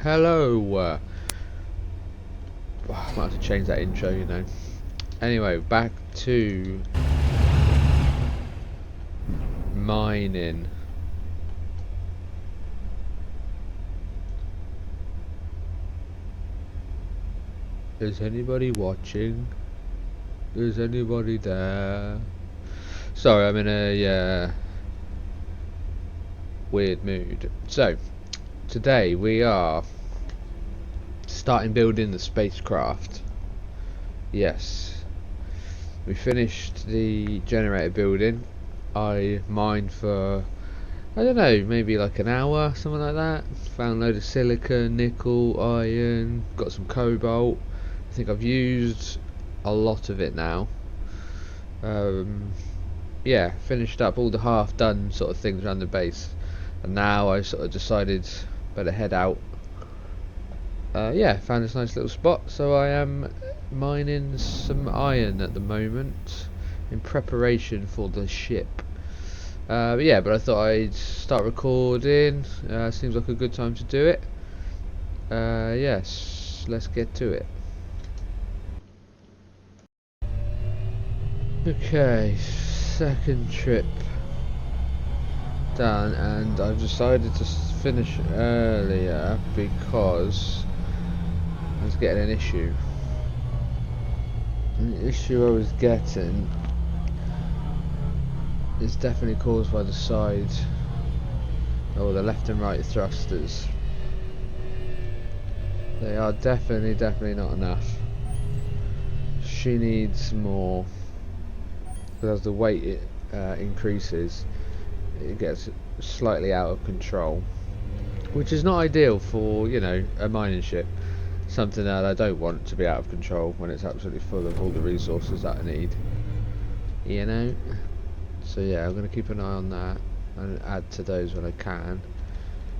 hello. I might have to change that intro, you know. Anyway, back to mining. Is anybody watching? Is anybody there? Sorry, I'm in a weird mood. So, today we are starting building the spacecraft. Yes. We finished the generator building. I mined for, I don't know, maybe like an hour, something like that. Found a load of silicon, nickel, iron, got some cobalt. I think I've used a lot of it now. Yeah, finished up all the half done sort of things around the base, and now I sort of decided better head out. Yeah, found this nice little spot, so I am mining some iron at the moment in preparation for the ship. But I thought I'd start recording. Seems like a good time to do it. Yes, let's get to it. Okay, second trip done, and I've decided to finish earlier because I was getting an issue. And the issue I was getting is definitely caused by the side, or the left and right thrusters. They are definitely not enough. She needs more, because as the weight increases, it gets slightly out of control, which is not ideal for, you know, a mining ship. Something that I don't want to be out of control when it's absolutely full of all the resources that I need, you know. So yeah, I'm going to keep an eye on that and add to those when I can,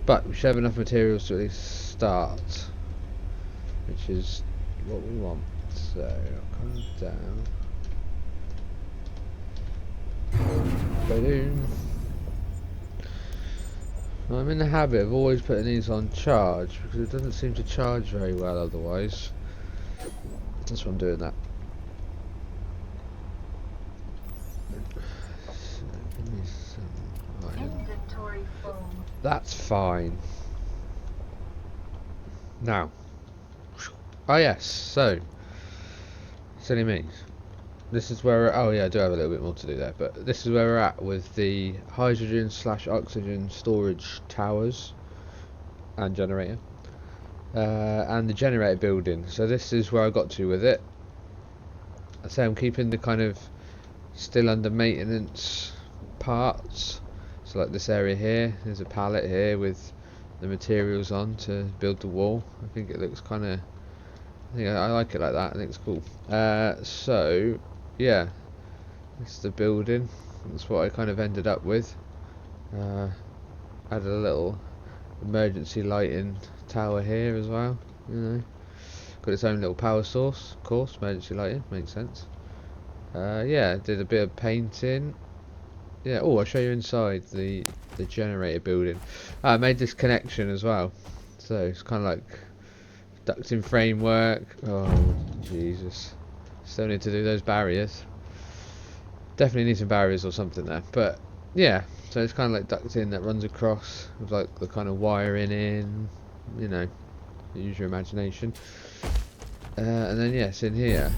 but we should have enough materials to at least start, which is what we want. So I'll come down. Boom. I'm in the habit of always putting these on charge because it doesn't seem to charge very well otherwise. That's why I'm doing that. So give me some iron. Inventory full. That's fine. Now, oh yes, so silly me. This is where oh yeah, I do have a little bit more to do there, but this is where we're at with the hydrogen / oxygen storage towers and generator, and the generator building. So this is where I got to with it. I say I'm keeping the kind of still under maintenance parts. So like this area here, there's a pallet here with the materials on to build the wall. I think it looks kind of, I like it like that. I think it's cool. So yeah, this is the building. That's what I kind of ended up with. Added a little emergency lighting tower here as well, you know. Got its own little power source, of course. Emergency lighting makes sense. Yeah, did a bit of painting. Yeah. Oh, I'll show you inside the generator building. I made this connection as well, so it's kind of like ducting framework. Oh Jesus! Still need to do those barriers. Definitely need some barriers or something there. But yeah, so it's kind of like ducting that runs across with like the kind of wiring in. You know, use your imagination. And then yes, in here,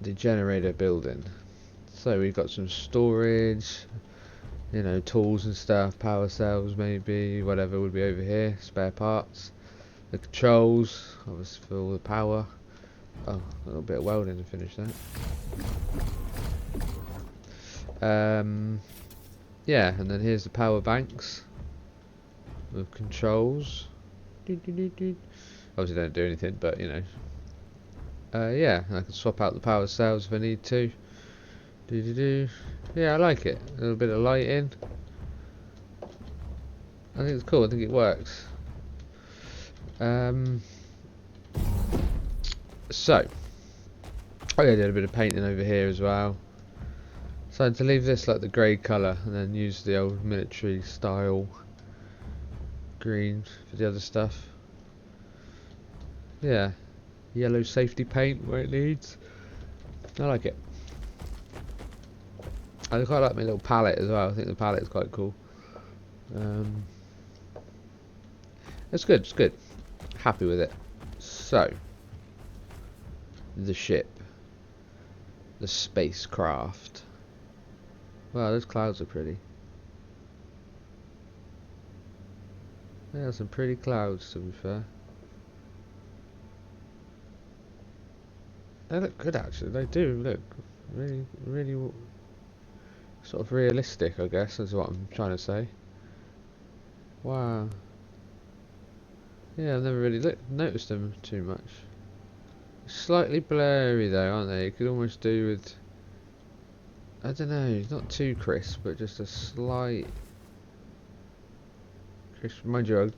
the generator building. So we've got some storage, you know, tools and stuff, power cells maybe, whatever would be over here, spare parts. The controls, obviously for all the power. Oh, a little bit of welding to finish that. Yeah, and then here's the power banks with controls. Obviously don't do anything, but you know. Yeah, and I can swap out the power cells if I need to. Yeah, I like it. A little bit of lighting. I think it's cool. I think it works. So, oh yeah, I did a bit of painting over here as well. So to leave this like the grey colour and then use the old military style green for the other stuff. Yeah, yellow safety paint where it needs. I like it. I quite like my little palette as well. I think the palette is quite cool. It's good, it's good. Happy with it. So, the ship. The spacecraft. Wow, those clouds are pretty. Yeah, some pretty clouds to be fair. They look good actually, they do look really, really sort of realistic, I guess, is what I'm trying to say. Wow. Yeah, I've never really noticed them too much. Slightly blurry though, aren't they? You could almost do with, I don't know, not too crisp, but just a slight crisp. Mind you,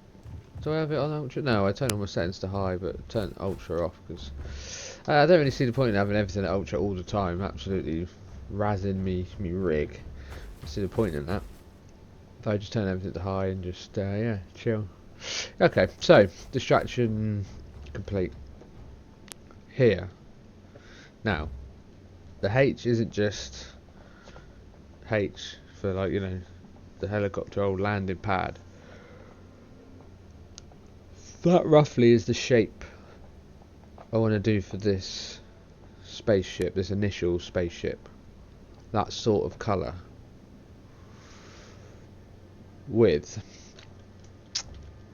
do I have it on ultra? No, I turn all my settings to high, but turn ultra off because I don't really see the point in having everything at ultra all the time. Absolutely razzing me rig. I see the point in that. If I just turn everything to high and just yeah, chill. Okay, so distraction complete. Here. Now, the H isn't just H for, like, you know, the helicopter old landing pad. That roughly is the shape I want to do for this spaceship, this initial spaceship. That sort of colour. With,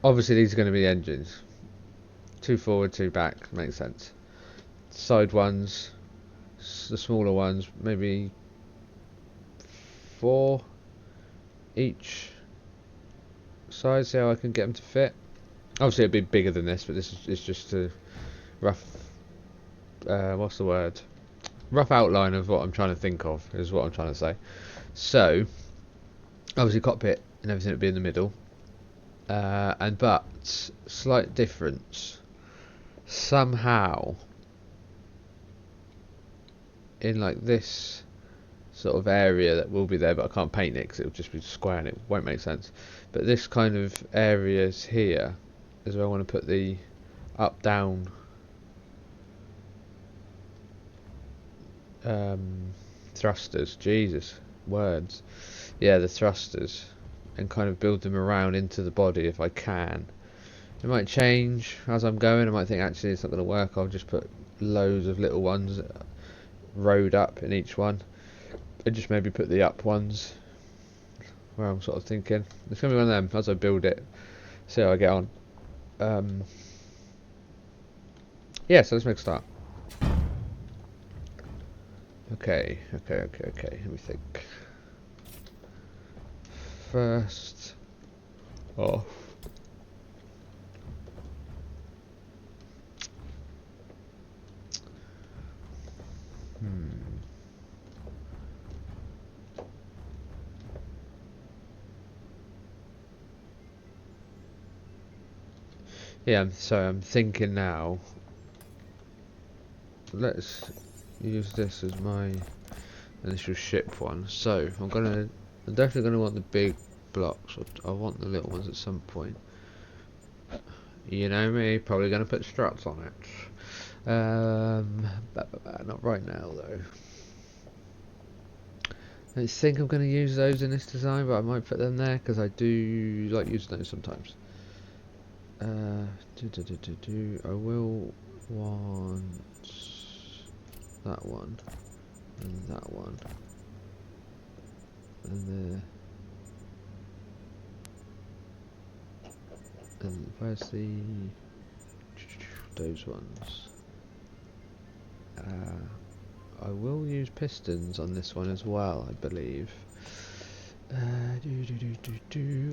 obviously these are going to be engines. 2 forward, 2 back, makes sense. Side ones, the smaller ones, maybe 4 each side, see how I can get them to fit. Obviously it'd be bigger than this, but this is just a rough, what's the word? Rough outline of what I'm trying to think of, is what I'm trying to say. So, obviously cockpit and everything would be in the middle. But, slight difference. Somehow, in like this sort of area that will be there, but I can't paint it because it will just be square and it won't make sense. But this kind of areas here is where I want to put the up-down thrusters. Jesus, words. Yeah, the thrusters, and kind of build them around into the body if I can. It might change as I'm going. I might think actually it's not going to work. I'll just put loads of little ones rowed up in each one, and just maybe put the up ones where I'm sort of thinking. It's going to be one of them as I build it. See how I get on. Yeah, so let's make a start. Okay. Let me think. First off. Yeah, I'm thinking now. Let's use this as my initial ship one. So I'm definitely gonna want the big blocks. I want the little ones at some point. You know me, probably gonna put struts on it. Not right now though. I don't think I'm going to use those in this design, but I might put them there because I do like using those sometimes. I will want that one and that one, and where's those ones? I will use pistons on this one as well, I believe.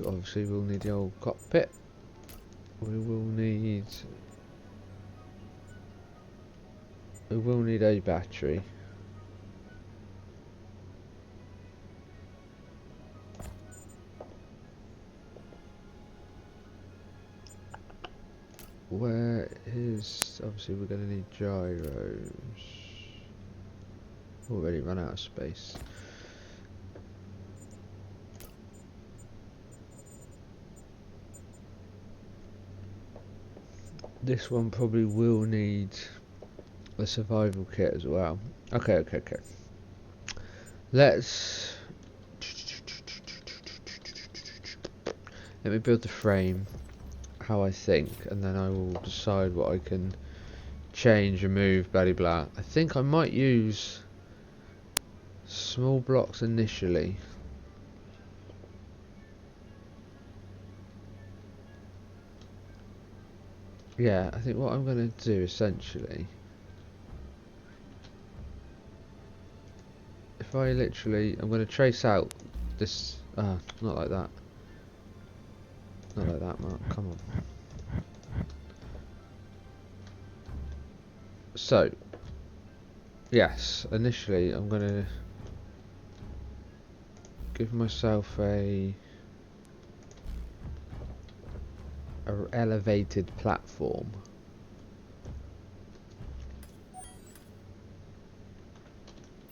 Obviously we'll need the old cockpit. We will need a battery. Where is, obviously we're going to need gyros. Already run out of space. This one probably will need a survival kit as well. Okay. Let's let me build the frame how I think, and then I will decide what I can change, remove, blah blah. I think I might use small blocks initially. Yeah, I think what I'm going to do essentially, if I literally, I'm going to trace out this, not like that. Not like that, Mark, come on. So, yes, initially I'm going to give myself a elevated platform.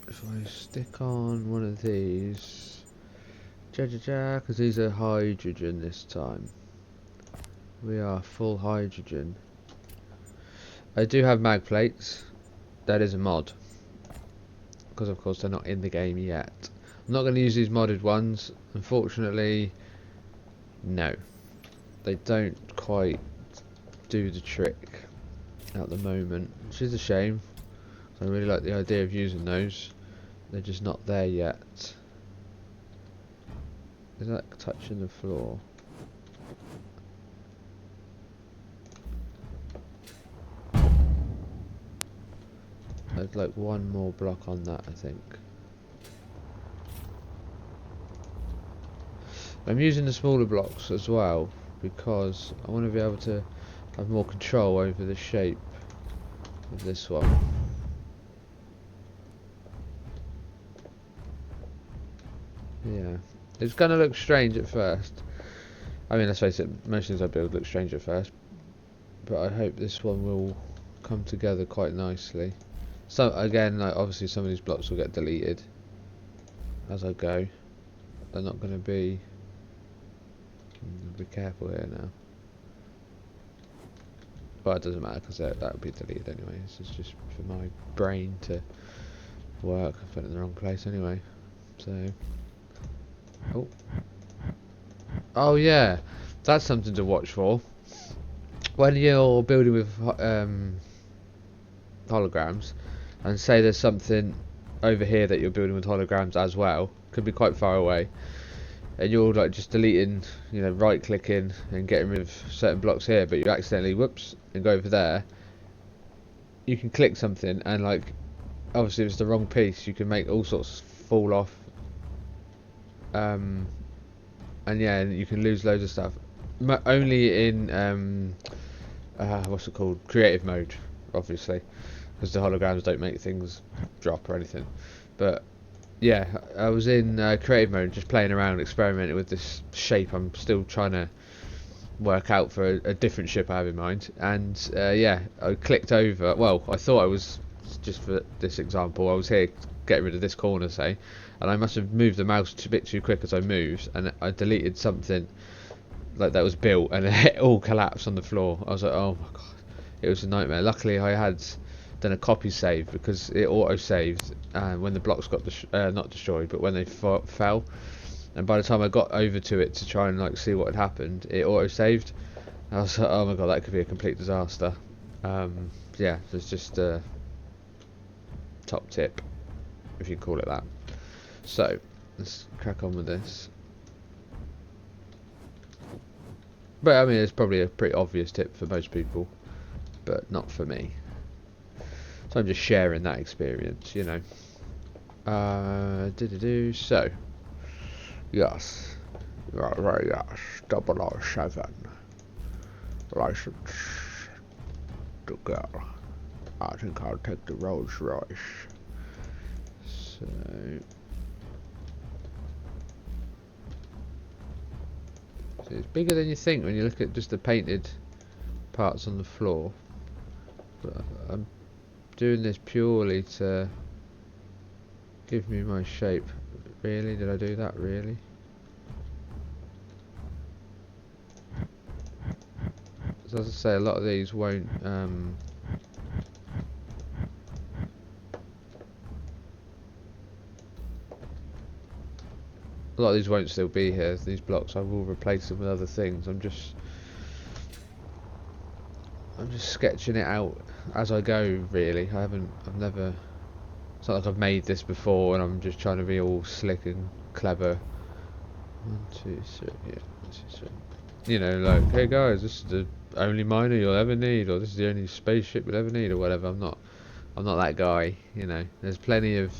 If I stick on one of these, because these are hydrogen this time. We are full hydrogen. I do have mag plates. That is a mod, because of course they're not in the game yet. I'm not going to use these modded ones, unfortunately. No, they don't quite do the trick at the moment, which is a shame. I really like the idea of using those. They're just not there yet. Is that touching the floor? I'd like one more block on that, I think. I'm using the smaller blocks as well because I want to be able to have more control over the shape of this one. Yeah, it's gonna look strange at first. I mean, let's face it, most things I build look strange at first, but I hope this one will come together quite nicely. So again, like obviously some of these blocks will get deleted as I go. They're not going to be. Be careful here now. But it doesn't matter because that would be deleted anyway. This is just for my brain to work. I put it in the wrong place anyway. So. Oh yeah, that's something to watch for. When you're building with holograms, and say there's something over here that you're building with holograms as well, could be quite far away, and you're like just deleting, you know, right clicking and getting rid of certain blocks here, but you accidentally whoops and go over there. You can click something and like obviously if it's the wrong piece you can make all sorts fall off, and yeah, you can lose loads of stuff. Only in what's it called, creative mode, obviously, because the holograms don't make things drop or anything. But yeah, I was in creative mode, just playing around, experimenting with this shape. I'm still trying to work out for a different ship I have in mind. And yeah, I clicked over. Well, I thought I was, just for this example, I was here getting rid of this corner, say, and I must have moved the mouse a bit too quick as I moved, and I deleted something like that was built, and it all collapsed on the floor. I was like, oh my god, it was a nightmare. Luckily, I had done a copy save because it auto saved when the blocks got not destroyed, but when they fell. And by the time I got over to it to try and like see what had happened, it auto saved. I was like, oh my god, that could be a complete disaster. Yeah, there's just a top tip, if you call it that. So let's crack on with this. But I mean, it's probably a pretty obvious tip for most people, but not for me. So I'm just sharing that experience, you know. So, yes, right, yes, 007, license to go. I think I'll take the Rolls Royce. So, it's bigger than you think when you look at just the painted parts on the floor. But I'm doing this purely to give me my shape. Really? Did I do that? Really? So as I say, a lot of these won't. A lot of these won't still be here. These blocks, I will replace them with other things. I'm just sketching it out as I go. Really, I've never. It's not like I've made this before, and I'm just trying to be all slick and clever. 1, 2, 3, yeah, 1, 2, 3. You know, like, hey guys, this is the only miner you'll ever need, or this is the only spaceship you'll ever need, or whatever. I'm not that guy. You know, there's plenty of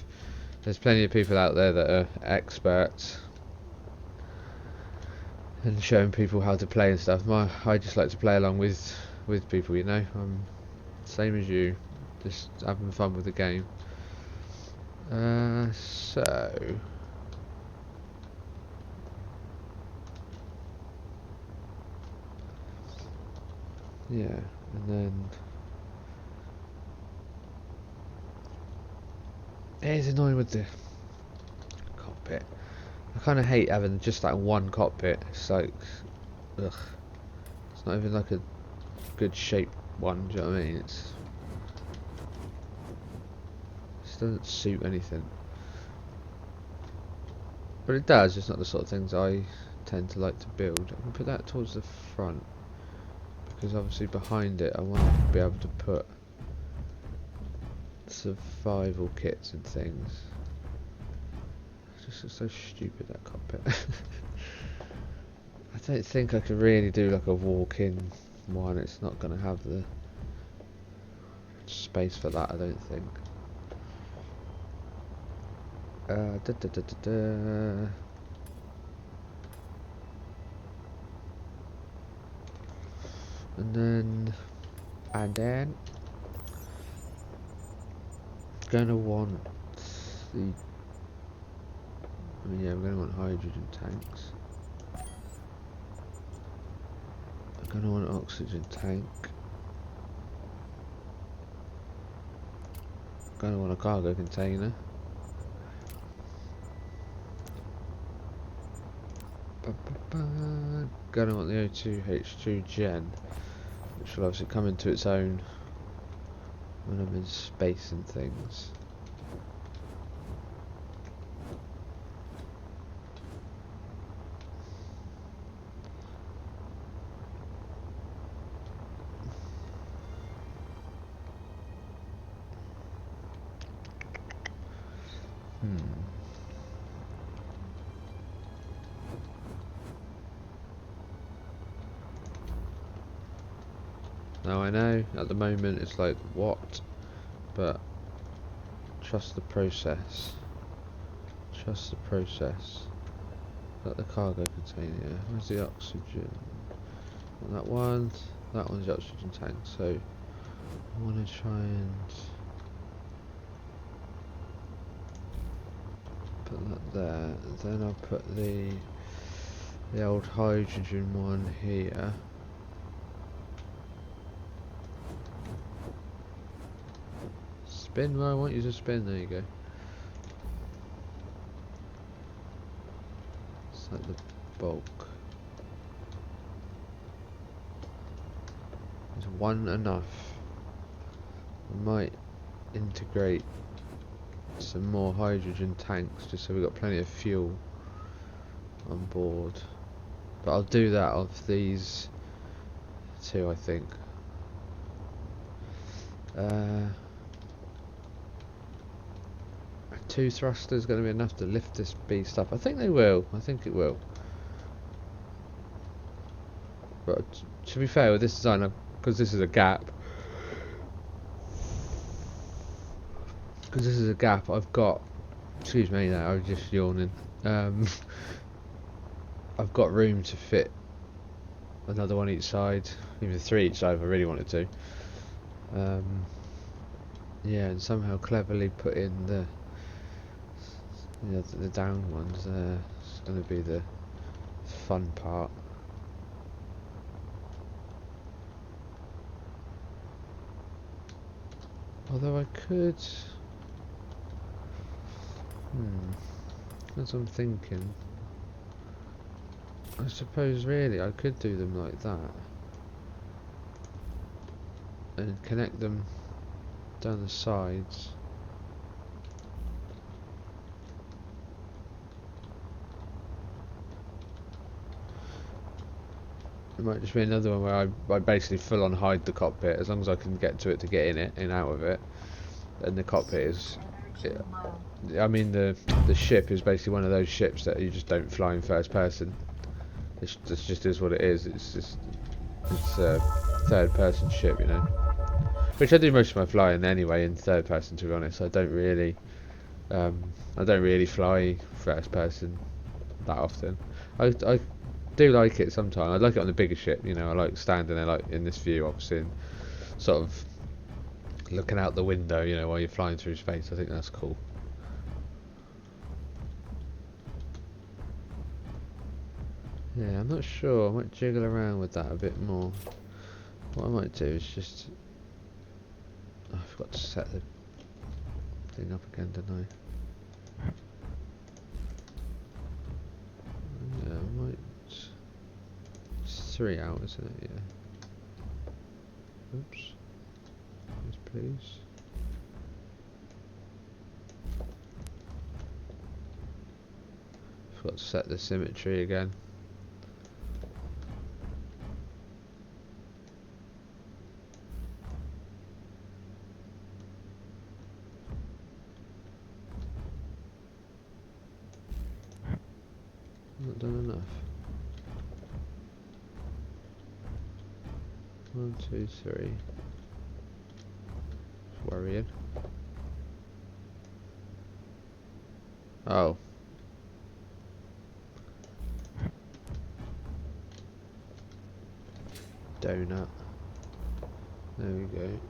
people out there that are experts and showing people how to play and stuff. I just like to play along with people. You know, I'm same as you, just having fun with the game. So. Yeah, and then it is annoying with the cockpit. I kind of hate having just that one cockpit. It's like, ugh, it's not even like a good shaped one. Do you know what I mean? It doesn't suit anything, but it does. It's not the sort of things I tend to like to build. I'm gonna put that towards the front because obviously behind it I want to be able to put survival kits and things. It just looks so stupid, that cockpit. I don't think I could really do like a walk-in one. It's not going to have the space for that, I don't think. Da, da, da, da, da. And then gonna want the. I mean, yeah, we're gonna want hydrogen tanks. I'm gonna want an oxygen tank. Gonna want a cargo container. Gonna want the O2H2 gen, which will obviously come into its own when I'm in space and things. Now I know at the moment it's like, what? But trust the process. Trust the process. Got the cargo container. Where's the oxygen? And that one's the oxygen tank. So I want to try and put that there. Then I'll put the old hydrogen one here. Spin where I want you to spin. There you go. It's like the bulk. Is one enough? I might integrate some more hydrogen tanks just so we've got plenty of fuel on board. But I'll do that of these two, I think. Two thrusters going to be enough to lift this beast up. I think they will. I think it will. But to be fair with this design, because this is a gap. Because this is a gap, I've got. Excuse me, now I was just yawning. I've got room to fit another one each side, even 3 each side if I really wanted to. Yeah, and somehow cleverly put in the down ones there. It's going to be the fun part. Although I could. As I'm thinking, I suppose really I could do them like that. and connect them down the sides. It might just be another one where I basically full on hide the cockpit as long as I can get to it to get in it and out of it. And the cockpit is, I mean the ship is basically one of those ships that you just don't fly in first person. It just is what it is. It's a third person ship, you know. Which I do most of my flying anyway in third person, to be honest. I don't really fly first person that often. I do like it sometimes. I like it on the bigger ship, you know. I like standing there, like in this view, obviously, and sort of looking out the window, you know, while you're flying through space. I think that's cool. Yeah, I'm not sure. I might jiggle around with that a bit more. What I might do is just... Oh, I forgot to set the thing up again, didn't I? Yeah, I might... It's 3 hours, isn't it? Yeah. Oops. Yes, please. Forgot to set the symmetry again. Not done enough. 1, 2, 3. It's worrying. Oh. Donut. There we go.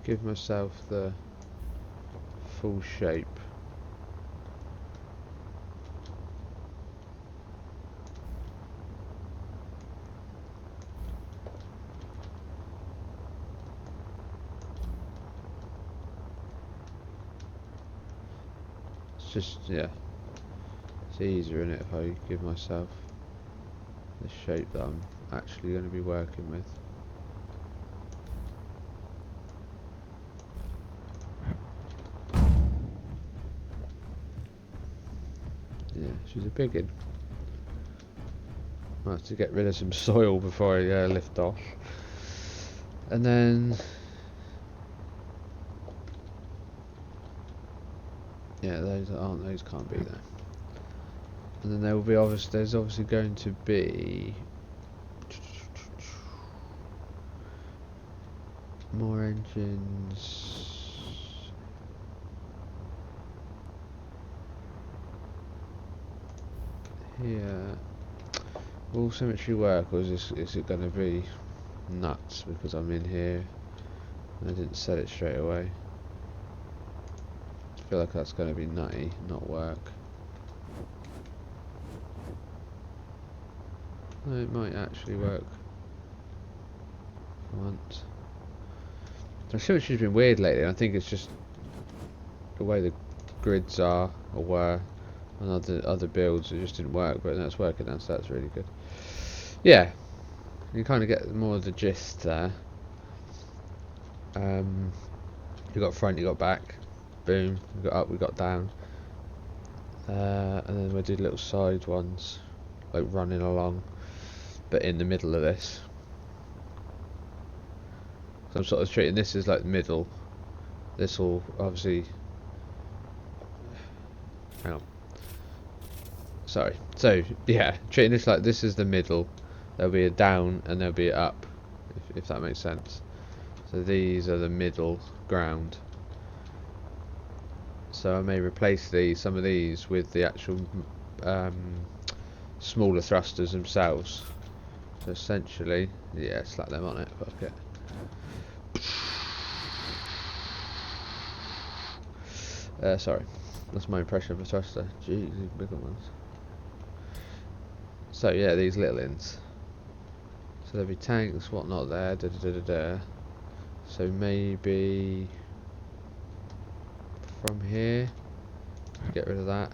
Give myself the full shape. It's just, yeah, it's easier in it if I give myself the shape that I'm actually going to be working with. Yeah, she's a big one. I have to get rid of some soil before I lift off. And then... Yeah, those can't be there. And then there will be there's obviously going to be... more engines... Here. Will symmetry work, or is it going to be nuts because I'm in here and I didn't set it straight away? I feel like that's going to be nutty, not work. No, it might actually work for once. The symmetry's been weird lately. I think it's just the way the grids are or were on other builds. It just didn't work, but that's working now, so that's really good. Yeah, you kind of get more of the gist there. You got front, you got back. Boom. We got up, we got down. And then we did little side ones, like running along, but in the middle of this. So I'm sort of treating this as like the middle. This will obviously... Hang on. Sorry. So, yeah, treating this like this is the middle. There'll be a down and there'll be an up, if that makes sense. So these are the middle ground. So I may replace some of these with the actual smaller thrusters themselves. So essentially, yeah, slap them on it. Fuck it. Sorry, that's my impression of a thruster. Jeez, these bigger ones. So yeah, these little ends. there'll be tanks, whatnot there. So maybe from here, get rid of that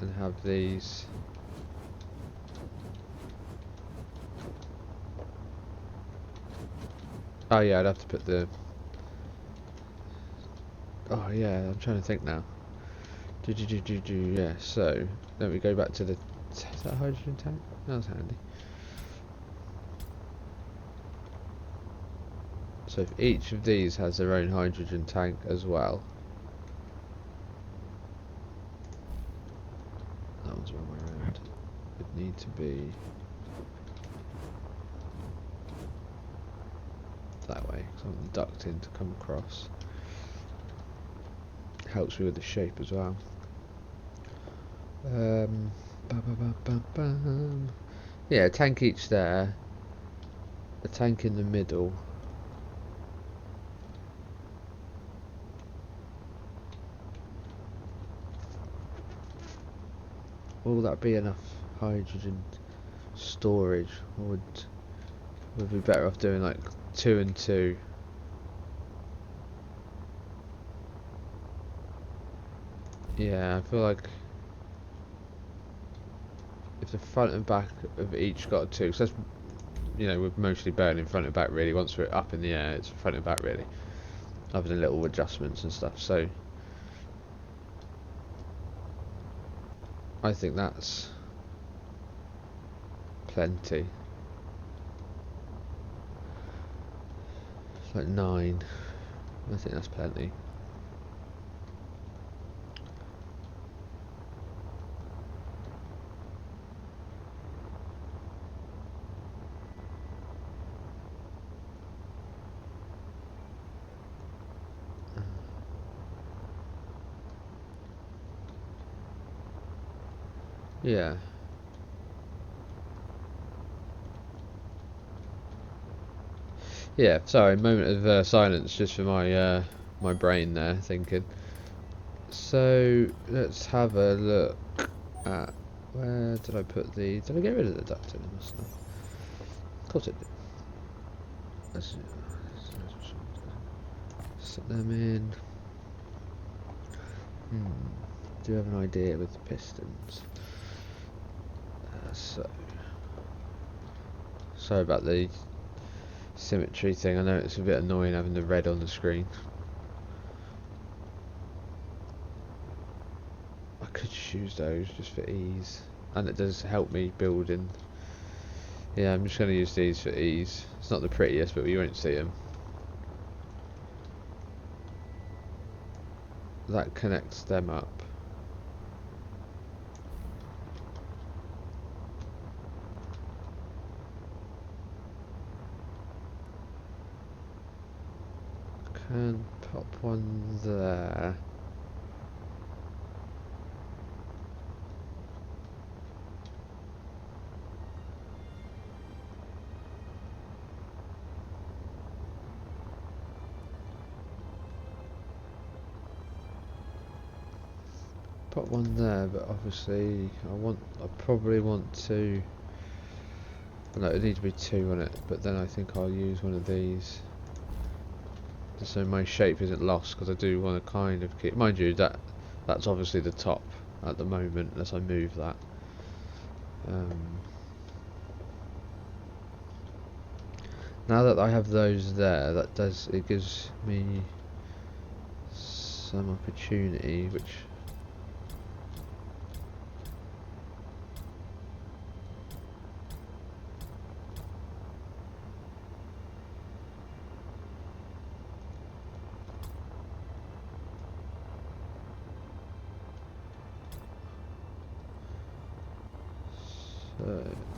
and have these. Oh yeah, I'd have to put the. Oh yeah, I'm trying to think now. Yeah, so let me go back to the. Is that a hydrogen tank? That was handy. So if each of these has their own hydrogen tank as well. That one's the wrong way around. It'd need to be that way, because I want the ducting to come across. Helps me with the shape as well. Yeah, a tank each there. A tank in the middle. Will that be enough hydrogen storage? Or would be better off doing like 2 and 2? Yeah, I feel like if the front and back of each got a 2, so that's, you know, we're mostly burning front and back really. Once we're up in the air, it's front and back really, other than little adjustments and stuff. So I think that's plenty. It's like 9. I think that's plenty. Yeah. Yeah, sorry, moment of silence just for my my brain there thinking. So let's have a look at where did I put the? Did I get rid of the ducting? I must have. Of course I did. Let's set them in. Do you have an idea with the pistons? Sorry about the symmetry thing. I know it's a bit annoying having the red on the screen. I could choose those just for ease, and it does help me building. Yeah, I'm just going to use these for ease. It's not the prettiest, but you won't see them. That connects them up. Can pop one there. Put one there, but obviously I probably want to. No, it needs to be 2 on it, but then I think I'll use one of these, just so my shape isn't lost, because I do want to kind of keep. Mind you, that's obviously the top at the moment, unless I move that. Now that I have those there, it gives me some opportunity, which.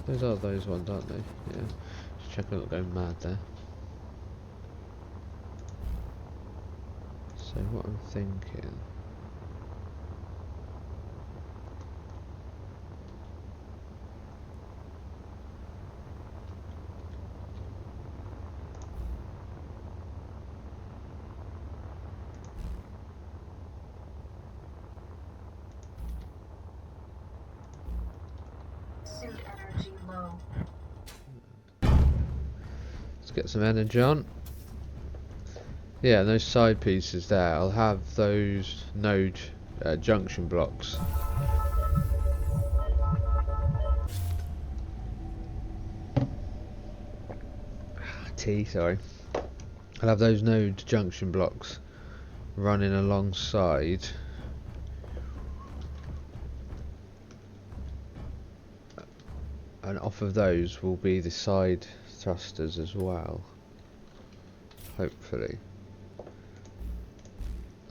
Those are those ones, aren't they? Yeah. Just check I'm not going mad there. So what I'm thinking. Suit energy low. get some energy on. Yeah, and those side pieces there, I'll have those node junction blocks. Sorry. I'll have those node junction blocks running alongside and off of those will be the side thrusters as well, hopefully.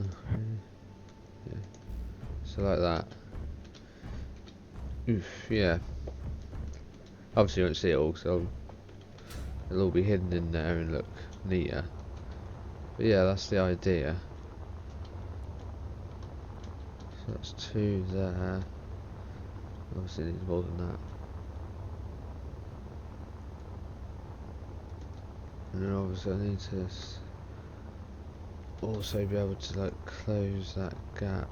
Yeah. So like that. Oof, yeah. Obviously you won't see it all, so it'll all be hidden in there and look neater. But yeah, that's the idea. So that's 2 there. Obviously it needs more than that. And then obviously I need to also be able to like close that gap.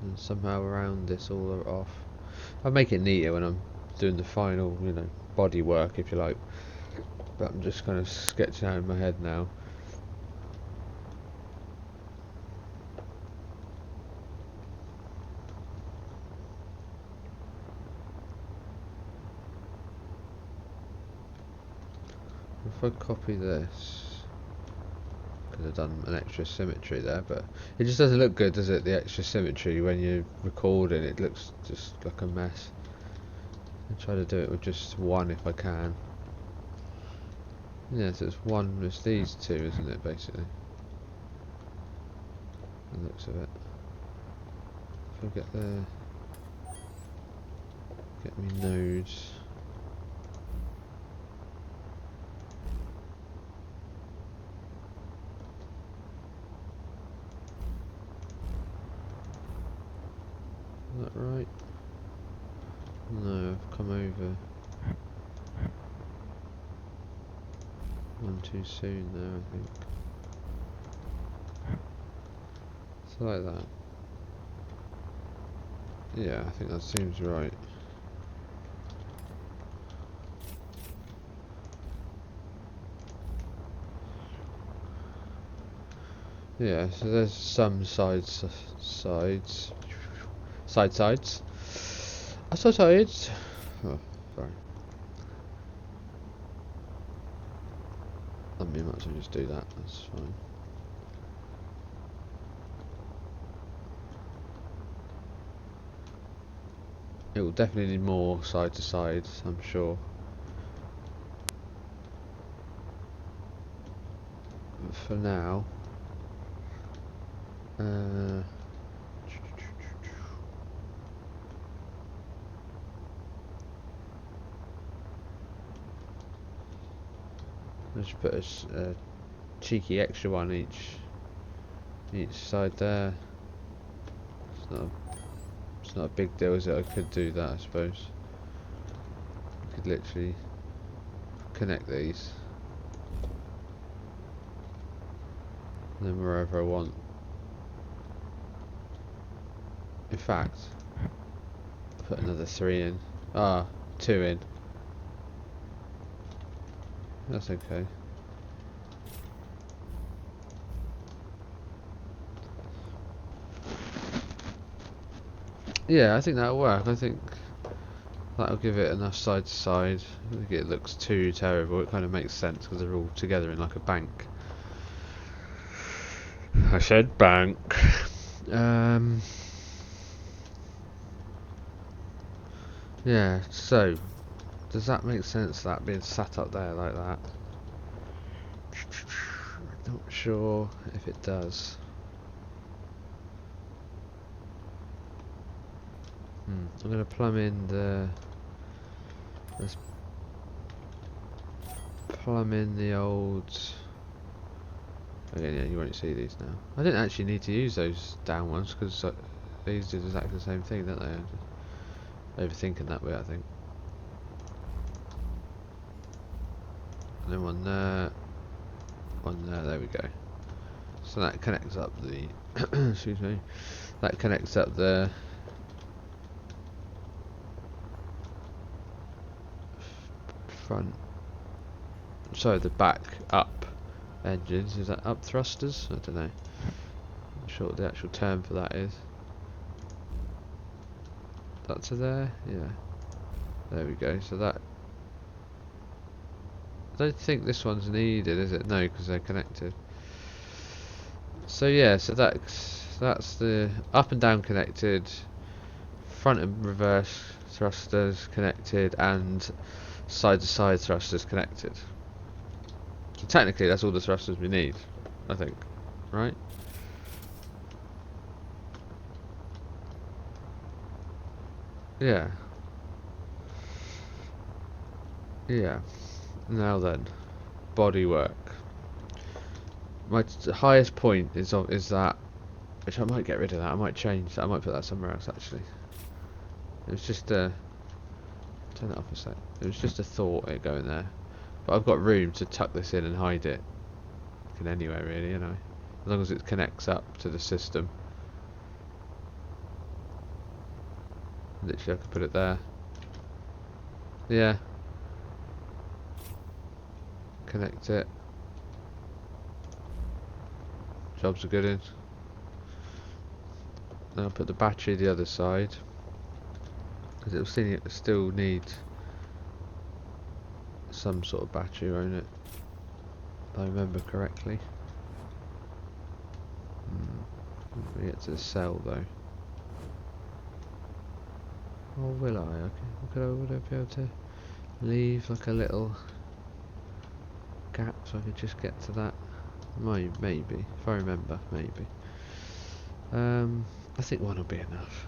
And somehow round this all off. I'll make it neater when I'm doing the final, you know, body work if you like. But I'm just kind of sketching out in my head now. If I copy this, could have done an extra symmetry there, but it just doesn't look good, does it? The extra symmetry when you're recording, it looks just like a mess. I'll try to do it with just one if I can. Yeah, so it's one, it's these two, isn't it, basically? The looks of it. If I get there, get me nodes. Is that right? No, I've come over one too soon there, I think. So like that. Yeah, I think that seems right. Yeah, so there's some sides. I saw sides. Oh, sorry. I mean, might as well just do that. That's fine. It will definitely need more side to side, I'm sure. But for now, let's put a cheeky extra one each side there. It's not a big deal, is it? I could do that, I suppose. I could literally connect these, and then wherever I want. In fact, put another 3 in. 2 in. That's okay. Yeah, I think that'll work. I think that'll give it enough side to side. I don't think it looks too terrible. It kind of makes sense because they're all together in like a bank. I said bank. Yeah, so does that make sense, that being sat up there like that? I'm not sure if it does. I'm going to plumb in the... Let's plumb in the old... Okay, yeah, you won't see these now. I didn't actually need to use those down ones because these did exactly the same thing, don't they? Overthinking that bit, I think. And then one there, there we go. So that connects up the excuse me, that connects up the front, sorry, the back up engines. Is that up thrusters? I don't know. I'm not sure what the actual term for that is. That to there? Yeah. There we go. So that, I don't think this one's needed, is it? No, because they're connected. So yeah, so that's the up and down connected, front and reverse thrusters connected, and side to side thrusters connected. So technically that's all the thrusters we need, I think, right? Yeah. Yeah. Now then, bodywork. My highest point is that, which I might get rid of that. I might change that. I might put that somewhere else actually. It was just a, turn it off a sec. It was just a thought it going there, but I've got room to tuck this in and hide it. Can anywhere really, you know, as long as it connects up to the system. Literally, I could put it there. Yeah. Connect it. Jobs are good in. Now I'll put the battery the other side, because it'll still need some sort of battery, won't it? If I remember correctly. We get to the cell though. Or will I? Okay. Would I be able to leave like a little gap so I could just get to that? Maybe, if I remember, maybe. I think one will be enough.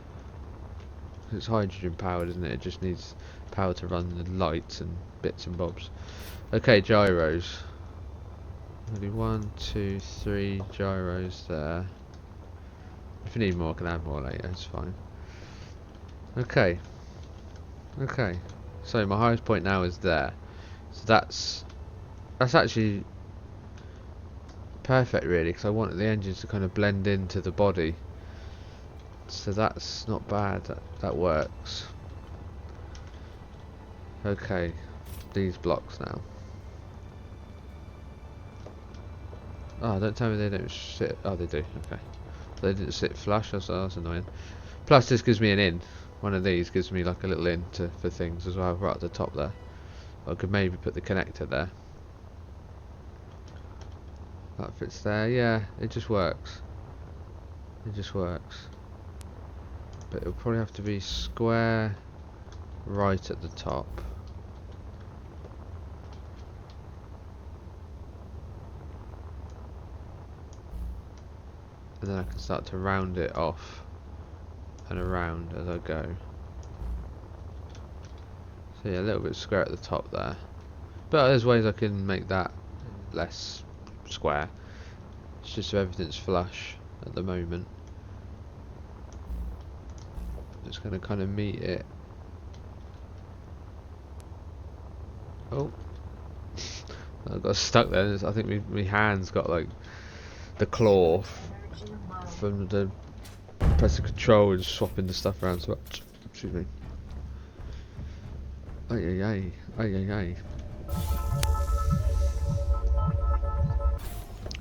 It's hydrogen powered, isn't it? It just needs power to run the lights and bits and bobs. Okay, gyros. Maybe 1, 2, 3 gyros there. If you need more, I can add more later. It's fine. Okay. Okay. So my highest point now is there. So that's actually perfect, really, because I wanted the engines to kind of blend into the body. So that's not bad. That works. Okay. These blocks now. Oh, don't tell me they don't sit. Oh, they do. Okay. They didn't sit flush. That's annoying. Plus, this gives me an in. One of these gives me like a little in for things as well, right at the top there. I could maybe put the connector there. That fits there. Yeah, it just works. It just works. But it'll probably have to be square right at the top. And then I can start to round it off and around as I go. So yeah, a little bit square at the top there. But there's ways I can make that less square. It's just so everything's flush at the moment. It's going to kind of meet it. Oh, I got stuck there. I think my hands got like the claw from the pressing control and swapping the stuff around so much. Excuse me. Ay ay ay, ay ay ay.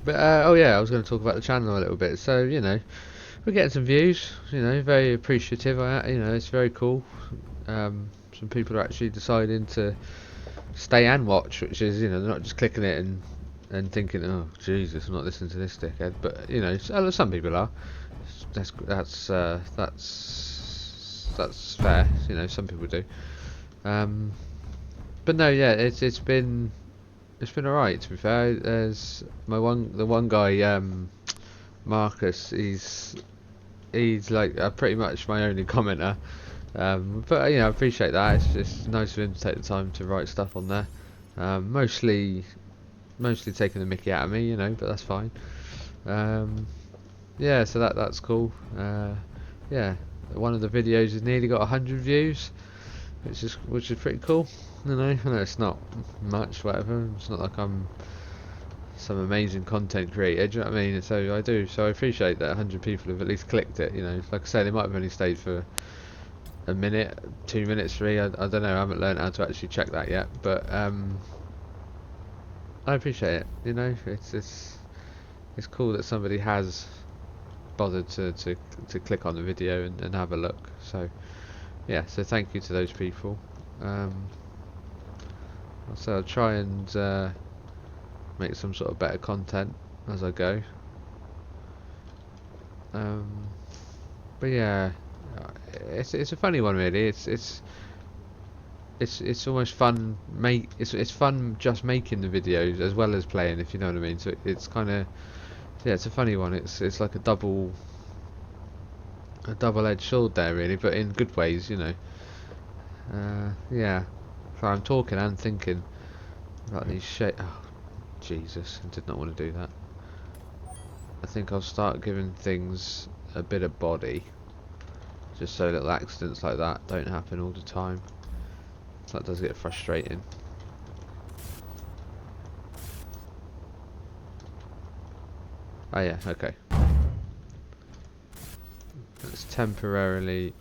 But oh yeah, I was going to talk about the channel a little bit. So you know, we're getting some views. You know, very appreciative. You know, it's very cool. Some people are actually deciding to stay and watch, which is, you know, they're not just clicking it and thinking, oh Jesus, I'm not listening to this dickhead. But you know, some people are. That's fair. You know, some people do. But no, yeah, it's been alright, to be fair. There's the one guy, Marcus. He's like pretty much my only commenter. But you know, I appreciate that. It's just nice of him to take the time to write stuff on there. Mostly taking the mickey out of me, you know, but that's fine. Yeah, so that's cool. Yeah, one of the videos has nearly got 100 views, which is pretty cool. You know, I know it's not much, whatever. It's not like I'm some amazing content creator. Do you know what I mean? So I do. So I appreciate that 100 people have at least clicked it. You know, like I say, they might have only stayed for a minute, 2 minutes, three. I don't know. I haven't learned how to actually check that yet, but I appreciate it. You know, it's cool that somebody has bothered to click on the video and have a look. So yeah, so thank you to those people. So I'll try and make some sort of better content as I go. But yeah, it's a funny one really. It's almost fun. It's fun just making the videos as well as playing, if you know what I mean. So it's kind of, yeah, it's a funny one. It's like a double-edged sword there really, but in good ways, you know. Yeah. So I'm talking and thinking about these Oh, Jesus! I did not want to do that. I think I'll start giving things a bit of body, just so little accidents like that don't happen all the time. So that does get frustrating. Oh yeah, okay. Let's temporarily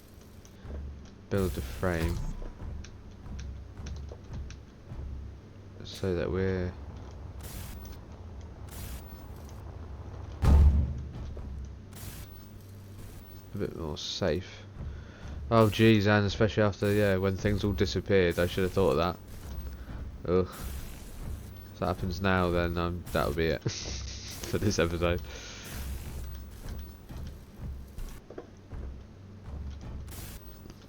build the frame so that we're a bit more safe. Oh geez, and especially after, yeah, when things all disappeared, I should have thought of that. Ugh. If that happens now, then that'll be it for this episode.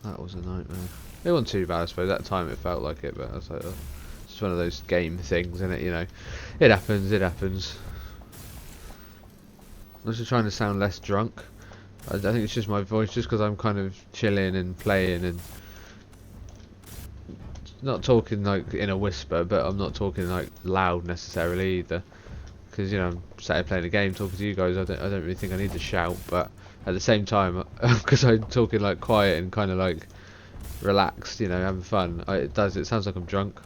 That was a nightmare. It wasn't too bad, I suppose. At the time it felt like it, but I was like, oh, it's just one of those game things, isn't it? You know, it happens. It happens. I'm just trying to sound less drunk. I think it's just my voice, just because I'm kind of chilling and playing and not talking like in a whisper, but I'm not talking like loud necessarily either. Because, you know, I'm sat here playing a game, talking to you guys. I don't really think I need to shout, but at the same time, because I'm talking like quiet and kind of like relaxed, you know, having fun, it sounds like I'm drunk,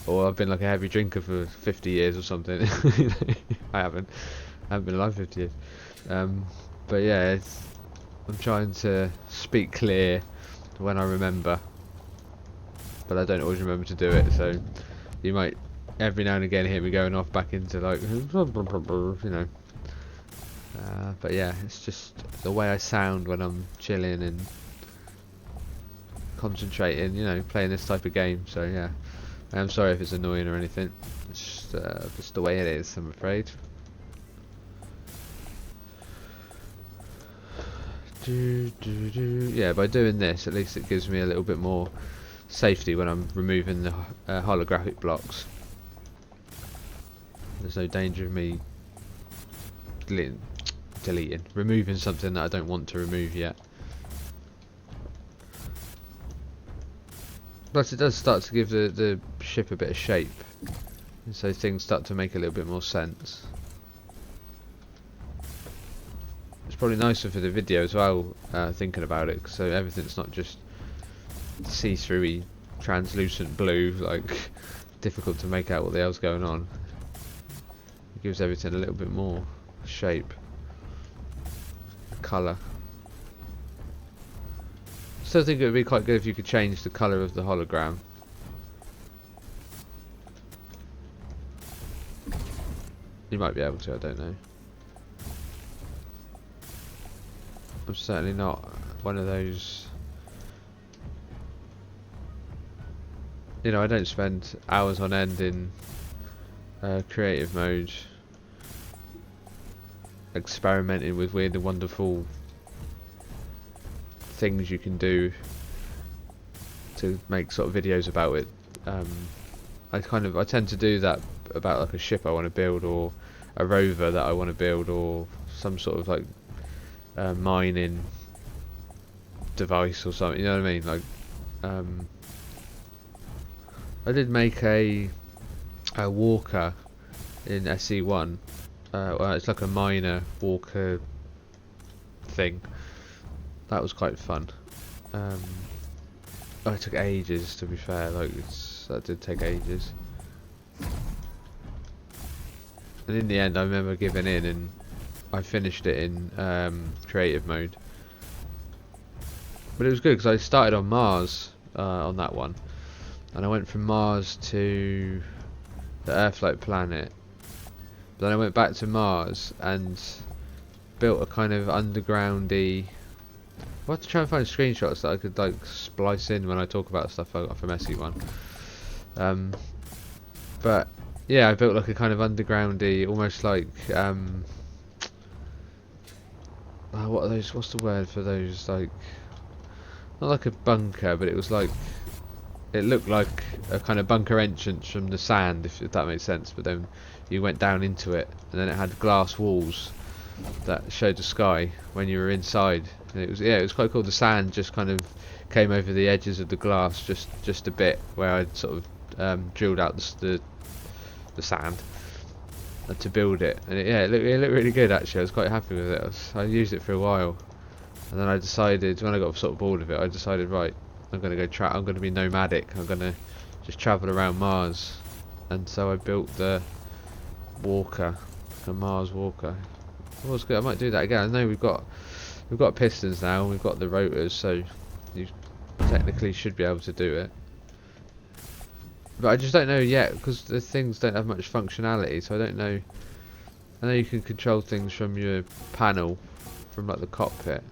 or I've been like a heavy drinker for 50 years or something. I haven't been alive 50 years. But yeah, I'm trying to speak clear when I remember, but I don't always remember to do it, so you might every now and again hear me going off back into like, you know. But yeah, it's just the way I sound when I'm chilling and concentrating, you know, playing this type of game. So yeah, I'm sorry if it's annoying or anything. It's just the way it is, I'm afraid. Yeah, by doing this, at least it gives me a little bit more safety when I'm removing the holographic blocks. There's no danger of me removing something that I don't want to remove yet. Plus it does start to give the ship a bit of shape, and so things start to make a little bit more sense. It's probably nicer for the video as well, thinking about it, so everything's not just see-through-y, translucent blue, like difficult to make out what the hell's going on. It gives everything a little bit more shape, colour. Still think it would be quite good if you could change the colour of the hologram. You might be able to, I don't know. I'm certainly not one of those, you know, I don't spend hours on end in creative mode experimenting with weird and wonderful things you can do to make sort of videos about it. I tend to do that about like a ship I want to build, or a rover that I want to build, or some sort of like mining device or something, you know what I mean? Like I did make a walker in SE1. Well, it's like a miner walker thing. That was quite fun. It took ages, to be fair. Like that did take ages. And in the end, I remember giving in, and I finished it in creative mode. But it was good because I started on Mars on that one, and I went from Mars to the Earth-like planet. But then I went back to Mars and built a kind of undergroundy. I had to try and find screenshots that I could like splice in when I talk about stuff I got from SE1. But yeah, I built like a kind of undergroundy, almost like what are those? What's the word for those? Like not like a bunker, but it was like it looked like a kind of bunker entrance from the sand, if that makes sense. But then you went down into it, and then it had glass walls that showed the sky when you were inside. And it was quite cool. The sand just kind of came over the edges of the glass just a bit, where I'd sort of drilled out the sand to build it. And it looked really good actually. I was quite happy with it. I used it for a while, and then I decided when I got sort of bored of it, I decided right, I'm going to go I'm going to be nomadic. I'm going to just travel around Mars, and so I built the walker, the Mars walker. It was good. I might do that again. I know we've got pistons now, and we've got the rotors, so you technically should be able to do it. But I just don't know yet because the things don't have much functionality, so I don't know. I know you can control things from your panel, from like the cockpit.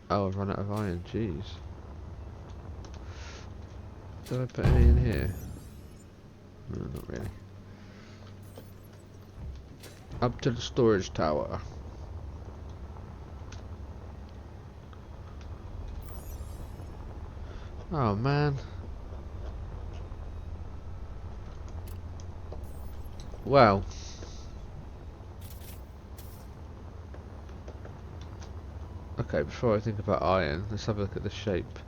Oh, I've run out of iron. Jeez. Did I put any in here? No, not really. Up to the storage tower. Oh man. Well. Okay, before I think about iron, let's have a look at the shape.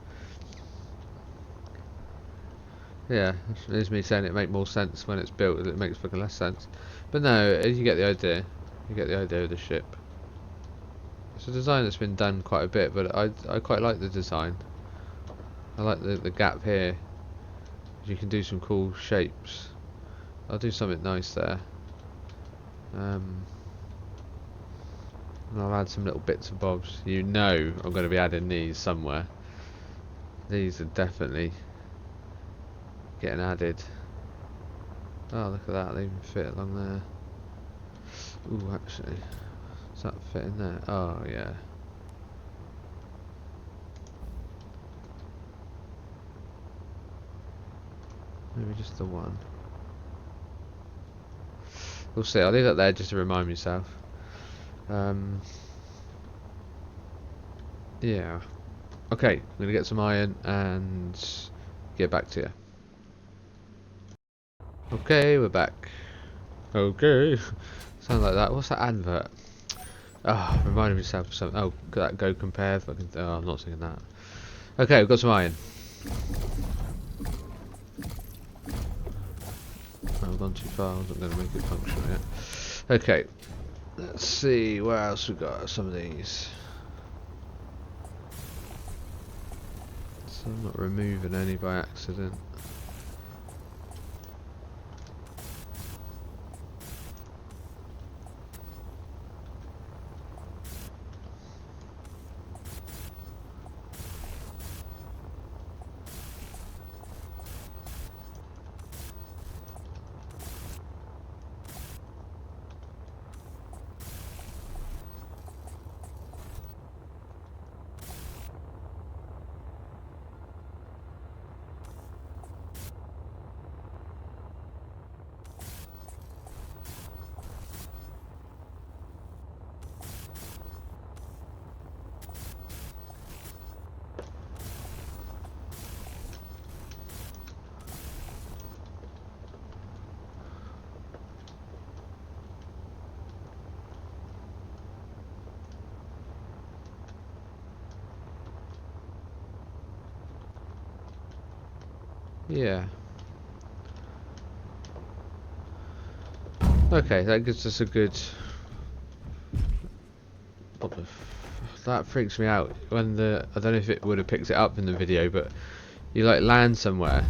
Yeah, there's me saying it makes more sense when it's built, it makes fucking less sense. But no, you get the idea. You get the idea of the ship. It's a design that's been done quite a bit, but I quite like the design. I like the gap here. You can do some cool shapes. I'll do something nice there. And I'll add some little bits and bobs. You know I'm going to be adding these somewhere. These are definitely getting added. Oh, look at that, they even fit along there. Ooh, actually, does that fit in there? Oh, yeah. Maybe just the one. We'll see, I'll leave that there just to remind myself. Yeah. Okay, I'm going to get some iron and get back to you. Okay, we're back. Okay. Sound like that. What's that advert? Ah, reminded myself of something. Oh, that go compare. Fucking. Oh, I'm not singing that. Okay, we've got some iron. I've gone too far. I wasn't going to make it functional yet. Okay. Let's see where else we got. Some of these. So I'm not removing any by accident. Yeah. Okay, that gives us a good. What the that freaks me out when I don't know if it would have picked it up in the video, but you like land somewhere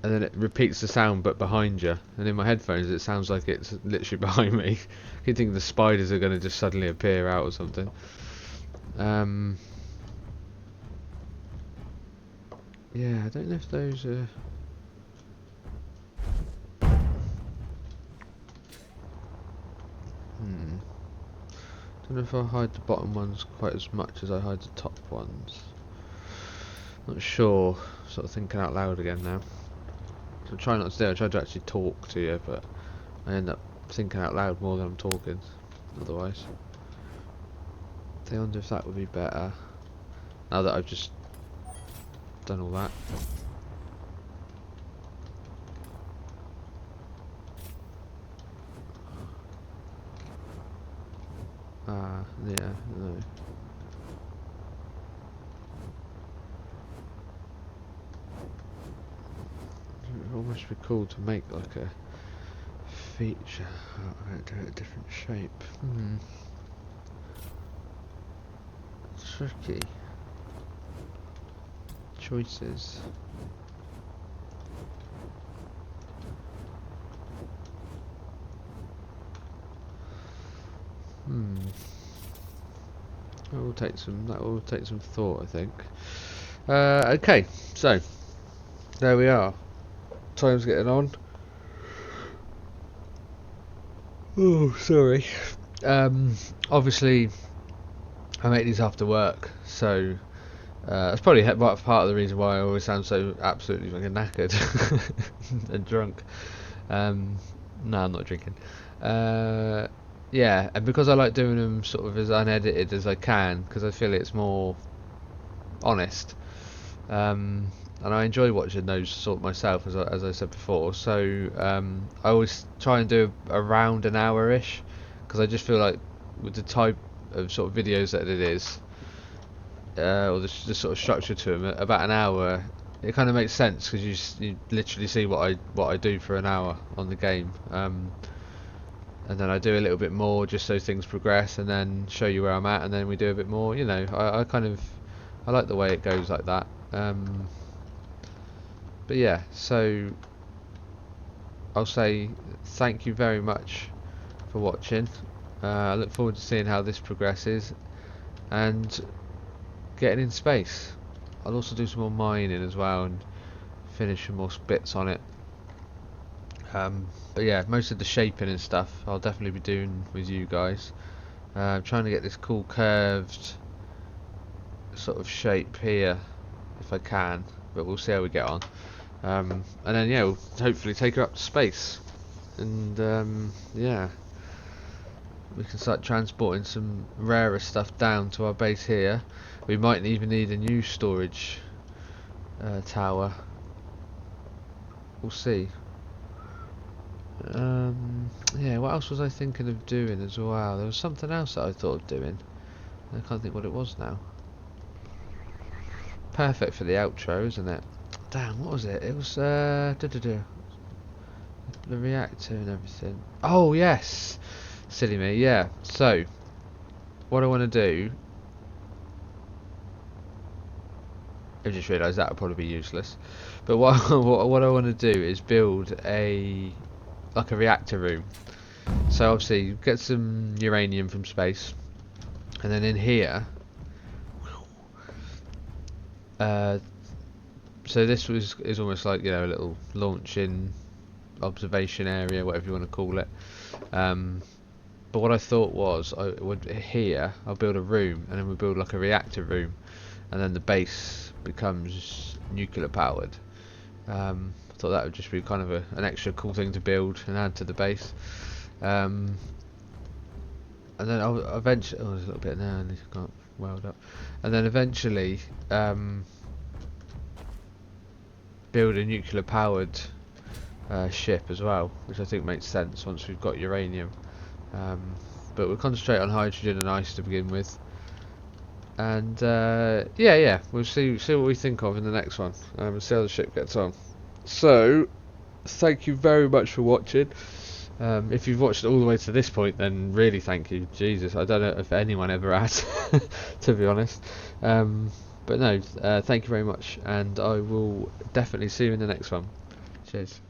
and then it repeats the sound but behind you, and in my headphones it sounds like it's literally behind me. You think the spiders are going to just suddenly appear out or something. Yeah, I don't know if those are... Don't know if I hide the bottom ones quite as much as I hide the top ones. Not sure. Sort of thinking out loud again now. So I'm trying not to do. I try to actually talk to you, but I end up thinking out loud more than I'm talking. Otherwise, I wonder if that would be better. Now that I've just done all that. Yeah, no. It would almost be cool to make like a feature out of it, do it a different shape. Tricky choices. That will take some thought, I think. Okay, so there we are. Time's getting on. Oh, sorry. Obviously, I make these after work, so that's probably part of the reason why I always sound so absolutely fucking knackered and drunk. No, I'm not drinking. Yeah, and because I like doing them sort of as unedited as I can, because I feel it's more honest. And I enjoy watching those sort of myself, as I said before. So I always try and do around an hour-ish, because I just feel like with the type of sort of videos that it is, or the sort of structure to them, about an hour, it kind of makes sense because you literally see what I do for an hour on the game. And then I do a little bit more just so things progress, and then show you where I'm at, and then we do a bit more. You know, I like the way it goes like that. But yeah, so I'll say thank you very much for watching. I look forward to seeing how this progresses and getting in space. I'll also do some more mining as well and finish some more bits on it. But yeah, most of the shaping and stuff I'll definitely be doing with you guys. I'm trying to get this cool curved sort of shape here if I can, but we'll see how we get on. And then yeah, we'll hopefully take her up to space, and yeah, we can start transporting some rarer stuff down to our base here. We might even need a new storage tower. We'll see. Yeah, what else was I thinking of doing as well? There was something else that I thought of doing. I can't think what it was now. Perfect for the outro, isn't it? Damn, what was it? It was the reactor and everything. Oh yes, silly me. Yeah. So, what I want to do, I just realised that would probably be useless. But what what I want to do is build like a reactor room. So obviously get some uranium from space, and then in here. So this is almost like, you know, a little launching observation area, whatever you want to call it. But what I thought was, I'll build a room, and then we'll build like a reactor room, and then the base becomes nuclear powered. I thought that would just be kind of an extra cool thing to build and add to the base. And then I'll eventually, there's a little bit there, and I can't weld up. And then eventually build a nuclear powered ship as well, which I think makes sense once we've got uranium. But we'll concentrate on hydrogen and ice to begin with, and yeah, we'll see what we think of in the next one, and see how the ship gets on. So thank you very much for watching. If you've watched all the way to this point, then really thank you. Jesus, I don't know if anyone ever has, to be honest. But no, thank you very much, and I will definitely see you in the next one. Cheers.